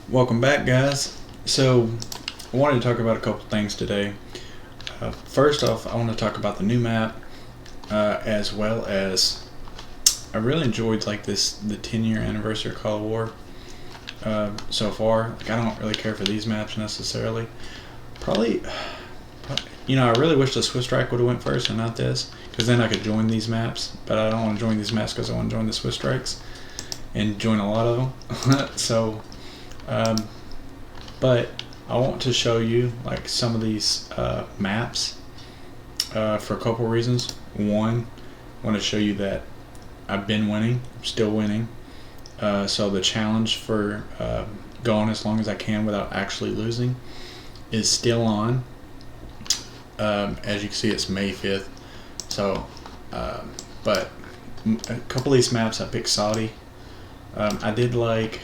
Welcome back, guys. So, I wanted to talk about a couple things today. First off, I want to talk about the new map, as well as I really enjoyed the 10-year anniversary of Call of War so far. Like, I don't really care for these maps necessarily. Probably, I really wish the Swiss Strike would have went first and not this, because then I could join these maps. But I don't want to join these maps because I want to join the Swiss Strikes and join a lot of them. So. But I want to show you like some of these maps for a couple reasons. One, I want to show you that I've been winning, I'm still winning. So the challenge for going as long as I can without actually losing is still on. As you can see, it's May 5th. So, but a couple of these maps I picked Saudi. I did like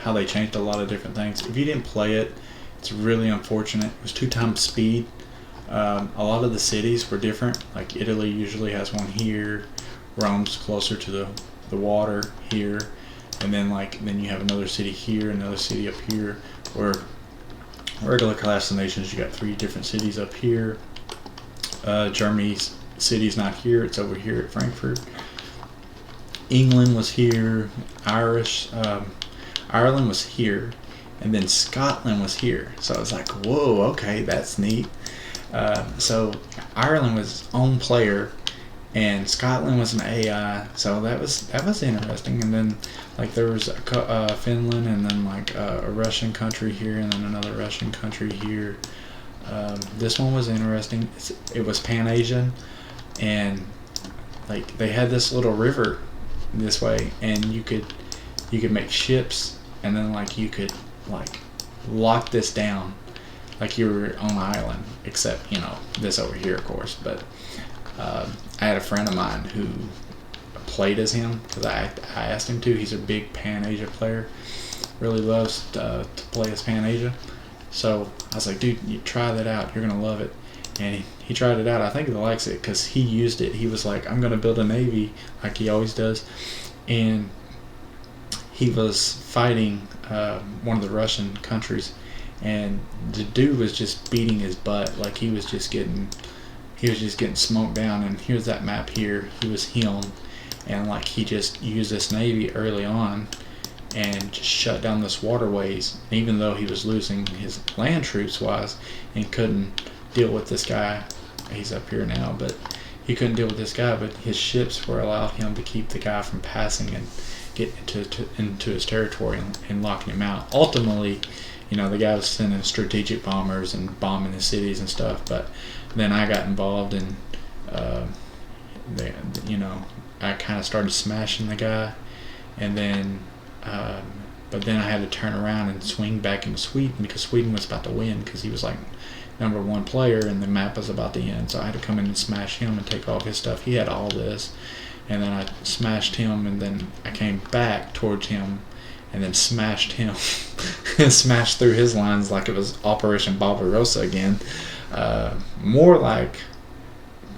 how they changed a lot of different things. If you didn't play it, it's really unfortunate. It was 2 times speed. A lot of the cities were different. Like Italy usually has one here. Rome's closer to the water here, and then you have another city here, another city up here. Where regular class of nations, you got 3 different cities up here. Germany's city's not here; it's over here at Frankfurt. England was here. Ireland was here, and then Scotland was here. So I was like, whoa, okay, that's neat. So Ireland was own player, and Scotland was an AI. So that was interesting. And then there was Finland, and then a Russian country here, and then another Russian country here. This one was interesting. It was Pan-Asian, and they had this little river this way, and you could make ships, and then you could lock this down like you were on an island, except this over here, of course. But I had a friend of mine who played as him because I asked him to. He's a big Pan-Asia player, really loves to play as Pan-Asia. So I was like, dude, you try that out, you're gonna love it. And he tried it out. I think he likes it because he used it. He was like, I'm gonna build a navy like he always does. And he was fighting one of the Russian countries, and the dude was just beating his butt. He was just getting smoked down. And here's that map here. He was him, and he just used this navy early on and just shut down this waterways. And even though he was losing his land troops wise and couldn't deal with this guy, he's up here now, but he couldn't deal with this guy. But his ships were allowed him to keep the guy from passing and get into his territory and locking him out. Ultimately, the guy was sending strategic bombers and bombing the cities and stuff. But then I got involved, and I kind of started smashing the guy, and then but then I had to turn around and swing back into Sweden because Sweden was about to win because he was number 1 player, and the map was about to end. So I had to come in and smash him and take all his stuff. He had all this. And then I smashed him, and then I came back towards him and then smashed him and smashed through his lines like it was Operation Barbarossa again. More like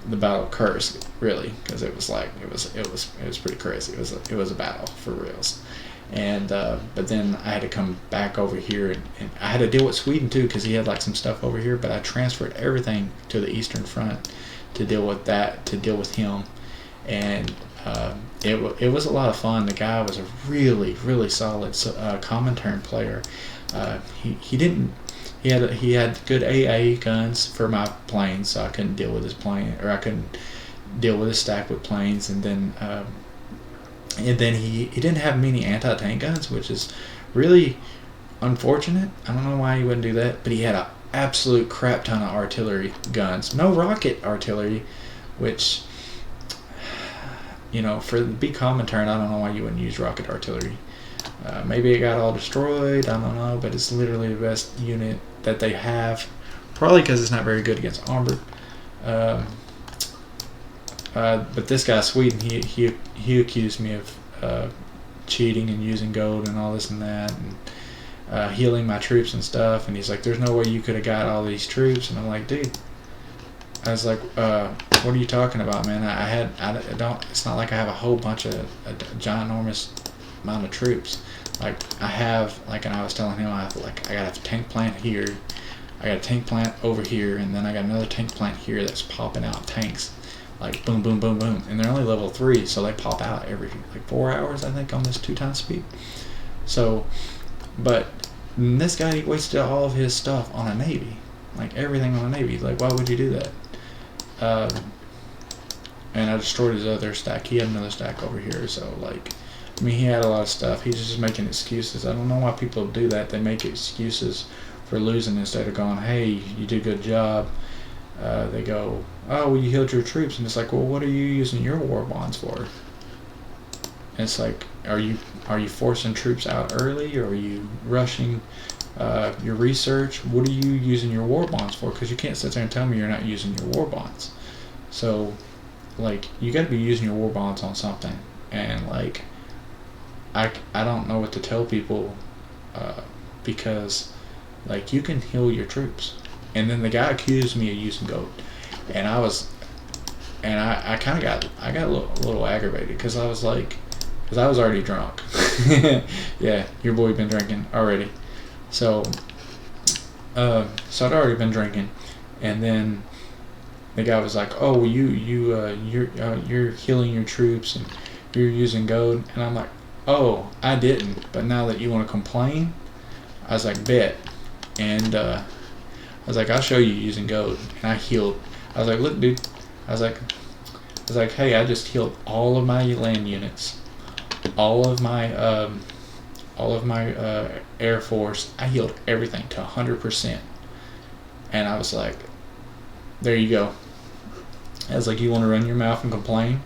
the Battle of Kursk, really, because it was pretty crazy. It was a battle for reals. And but then I had to come back over here, and I had to deal with Sweden too because he had some stuff over here. But I transferred everything to the Eastern Front to deal with him. And it was a lot of fun. The guy was a really, really solid Comintern player. He had good AA guns for my planes, so I couldn't deal with his plane, or I couldn't deal with his stack with planes. And then he didn't have many anti-tank guns, which is really unfortunate. I don't know why he wouldn't do that, but he had an absolute crap ton of artillery guns. No rocket artillery, which for the big Comintern, I don't know why you wouldn't use rocket artillery. Maybe it got all destroyed, I don't know, but it's literally the best unit that they have. Probably because it's not very good against armored. But this guy, Sweden, he accused me of cheating and using gold and all this and that, and healing my troops and stuff. And he's like, there's no way you could have got all these troops. And I'm like, dude, I was like, what are you talking about, man? It's not like I have a whole bunch of a ginormous amount of troops. like I have, like, and I was telling him, I got a tank plant here, I got a tank plant over here, and then I got another tank plant here that's popping out tanks, like boom, boom, boom, boom, and they're only level 3, so they pop out every like 4 hours, I think, on this 2 times speed. So, but this guy, he wasted all of his stuff on a Navy, like everything on a Navy. Like, why would you do that? And I destroyed his other stack. He had another stack over here, so like, I mean, he had a lot of stuff. He's just making excuses. I don't know why people do that. They make excuses for losing instead of going, hey, you did a good job. They go, oh, well, you healed your troops, and it's like, well, what are you using your war bonds for? And it's like, are you forcing troops out early, or are you rushing your research? What are you using your war bonds for? Because you can't sit there and tell me you're not using your war bonds. So, like, you got to be using your war bonds on something. And like, I don't know what to tell people, because like, you can heal your troops. And then the guy accused me of using gold, and I kind of got a little aggravated, because I was like, because I was already drunk. Yeah, your boy been drinking already. So I'd already been drinking, and then the guy was like, "Oh, well, you're healing your troops and you're using gold," and I'm like, "Oh, I didn't, but now that you want to complain," I was like, "Bet," and I was like, "I'll show you using gold," and I healed. I was like, "Look, dude," I was like, "Hey, I just healed all of my land units, all of my Air Force. I healed everything to 100%. And I was like, there you go. I was like, you want to run your mouth and complain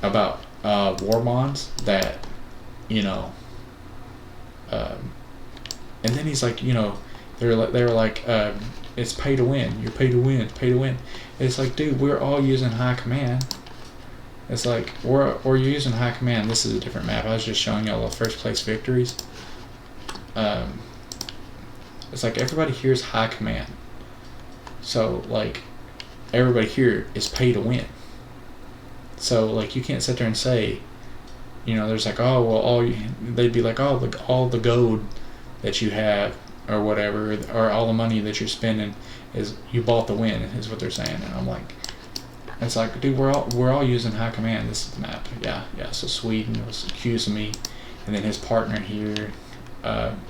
about war bonds that, you know, and then he's like, you know, they were like, it's pay to win. You're pay to win. It's pay to win. It's like, dude, we're all using high command. It's like, we're using high command. This is a different map. I was just showing y'all the first place victories. It's like, everybody here is high command. So like, everybody here is pay to win. So like, you can't sit there and say, you know, there's like, oh well, they'd be like, oh, all the gold that you have or whatever, or all the money that you're spending is you bought the win, is what they're saying. And I'm like, it's like, dude, we're all using high command. This is the map. Yeah. So Sweden was accusing me, and then his partner here,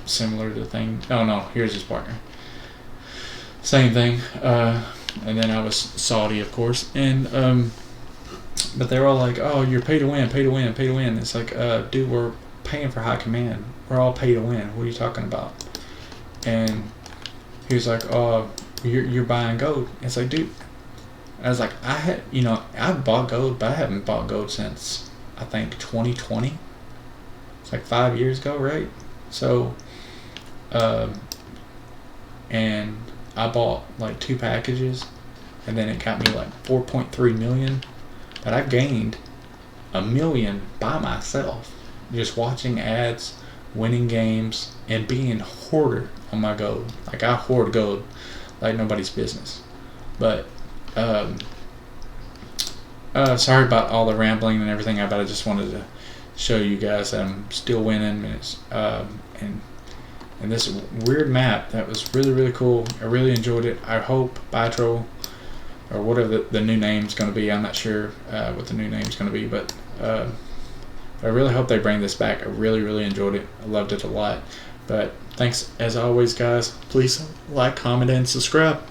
similar to the thing. Oh no, here's his partner. Same thing. And then I was Saudi, of course, and but they're all like, oh, you're pay to win, pay to win, pay to win. It's like, dude, we're paying for high command. We're all pay to win. What are you talking about? And he was like, oh, you're buying gold. It's like, dude. I was like, I've bought gold, but I haven't bought gold since, I think, 2020. It's like 5 years ago, right? So, and I bought like 2 packages, and then it got me like 4.3 million. But I gained $1 million by myself, just watching ads, winning games, and being a hoarder on my gold. Like, I hoard gold like nobody's business. But sorry about all the rambling and everything, but I just wanted to show you guys that I'm still winning. And this weird map that was really, really cool. I really enjoyed it. I hope Bitro, or whatever the new name's going to be, I'm not sure what the new name's going to be, but I really hope they bring this back. I really, really enjoyed it. I loved it a lot. But thanks as always, guys. Please like, comment, and subscribe.